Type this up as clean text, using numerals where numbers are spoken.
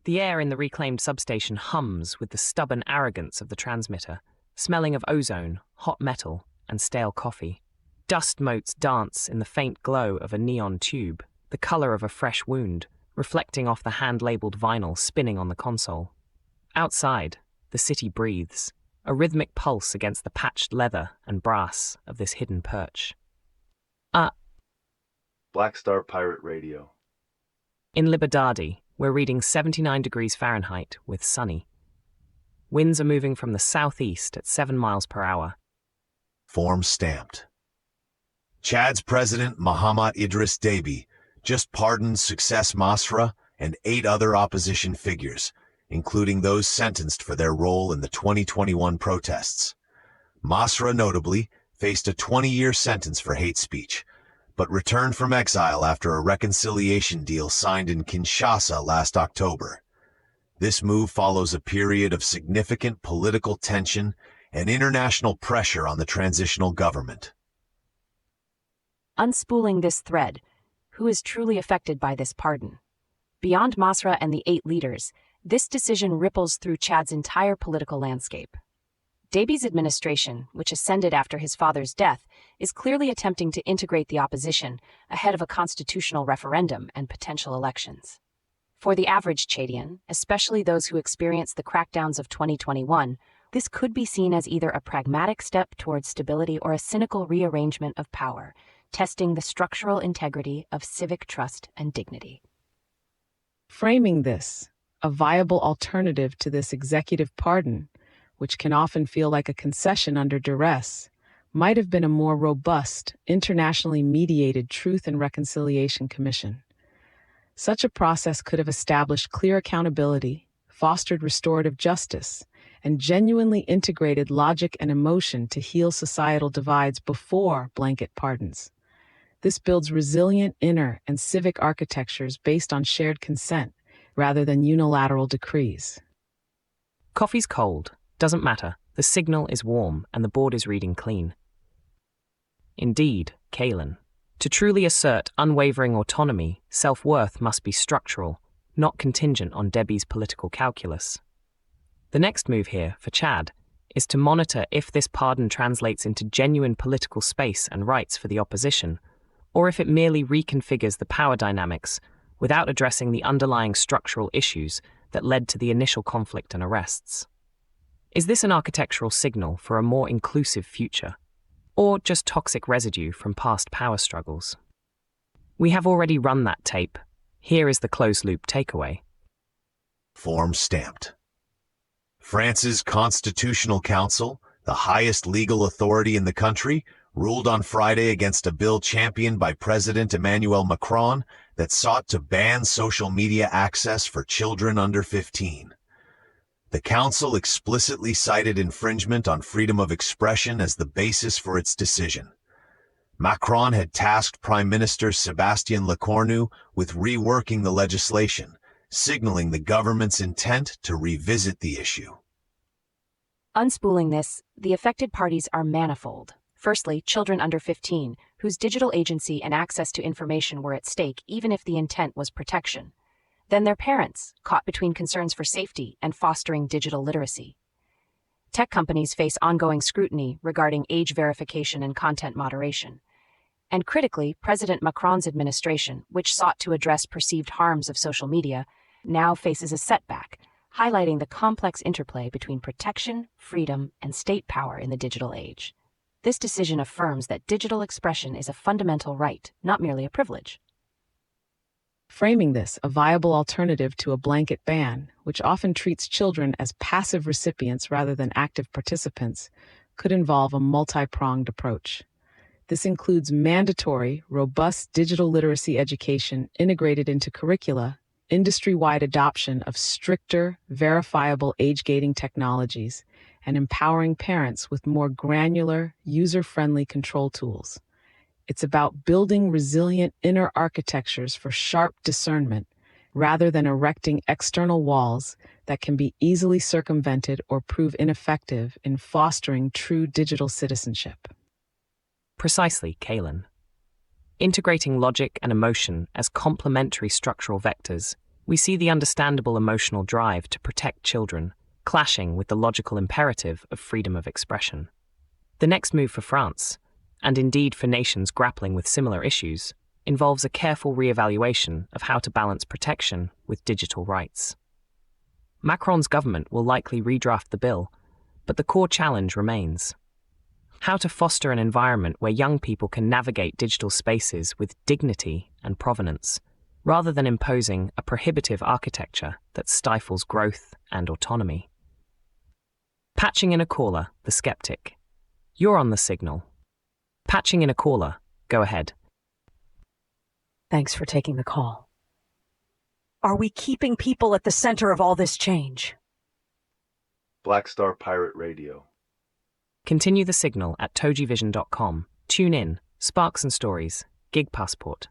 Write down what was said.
The air in the reclaimed substation hums with the stubborn arrogance of the transmitter, smelling of ozone, hot metal, and stale coffee. Dust motes dance in the faint glow of a neon tube, the color of a fresh wound, reflecting off the hand-labeled vinyl spinning on the console. Outside, the city breathes, a rhythmic pulse against the patched leather and brass of this hidden perch. Black Star Pirate Radio. In Liberdade, we're reading 79 degrees Fahrenheit with sunny. Winds are moving from the southeast at 7 miles per hour. Form stamped. Chad's president, Mahamat Idris Deby, just pardoned Success Masra and 8 other opposition figures, including those sentenced for their role in the 2021 protests. Masra, notably, faced a 20-year sentence for hate speech, but returned from exile after a reconciliation deal signed in Kinshasa last October. This move follows a period of significant political tension and international pressure on the transitional government. Unspooling this thread, who is truly affected by this pardon? Beyond Masra and the 8 leaders, this decision ripples through Chad's entire political landscape. Déby's administration, which ascended after his father's death, is clearly attempting to integrate the opposition ahead of a constitutional referendum and potential elections. For the average Chadian, especially those who experienced the crackdowns of 2021, this could be seen as either a pragmatic step towards stability or a cynical rearrangement of power, testing the structural integrity of civic trust and dignity. Framing this, a viable alternative to this executive pardon, which can often feel like a concession under duress, might have been a more robust, internationally mediated Truth and Reconciliation Commission. Such a process could have established clear accountability, fostered restorative justice, and genuinely integrated logic and emotion to heal societal divides before blanket pardons. This builds resilient inner and civic architectures based on shared consent rather than unilateral decrees. Coffee's cold. Doesn't matter. The signal is warm and the board is reading clean. Indeed, Kalen. To truly assert unwavering autonomy, self-worth must be structural, not contingent on Déby's political calculus. The next move here, for Chad, is to monitor if this pardon translates into genuine political space and rights for the opposition, or if it merely reconfigures the power dynamics without addressing the underlying structural issues that led to the initial conflict and arrests. Is this an architectural signal for a more inclusive future, or just toxic residue from past power struggles? We have already run that tape. Here is the closed-loop takeaway. Form stamped. France's Constitutional Council, the highest legal authority in the country, ruled on Friday against a bill championed by President Emmanuel Macron that sought to ban social media access for children under 15. The council explicitly cited infringement on freedom of expression as the basis for its decision. Macron had tasked Prime Minister Sébastien Lecornu with reworking the legislation, signaling the government's intent to revisit the issue. Unspooling this, the affected parties are manifold. Firstly, children under 15, whose digital agency and access to information were at stake even if the intent was protection. Then their parents, caught between concerns for safety and fostering digital literacy. Tech companies face ongoing scrutiny regarding age verification and content moderation. And critically, President Macron's administration, which sought to address perceived harms of social media, now faces a setback, highlighting the complex interplay between protection, freedom, and state power in the digital age. This decision affirms that digital expression is a fundamental right, not merely a privilege. Framing this, a viable alternative to a blanket ban, which often treats children as passive recipients rather than active participants, could involve a multi-pronged approach. This includes mandatory, robust digital literacy education integrated into curricula, industry-wide adoption of stricter, verifiable age-gating technologies, and empowering parents with more granular, user-friendly control tools. It's about building resilient inner architectures for sharp discernment, rather than erecting external walls that can be easily circumvented or prove ineffective in fostering true digital citizenship. Precisely, Kalen. Integrating logic and emotion as complementary structural vectors, We see the understandable emotional drive to protect children clashing with the logical imperative of freedom of expression. The next move for France, and indeed for nations grappling with similar issues, involves a careful re-evaluation of how to balance protection with digital rights. Macron's government will likely redraft the bill, but the core challenge remains: how to foster an environment where young people can navigate digital spaces with dignity and provenance, rather than imposing a prohibitive architecture that stifles growth and autonomy. Patching in a caller, the skeptic. You're on the signal. Patching in a caller, go ahead. Thanks for taking the call. Are we keeping people at the center of all this change? Black Star Pirate Radio. Continue the signal at TogeeVision.com. Tune in, Sparks and Stories, Gig Passport.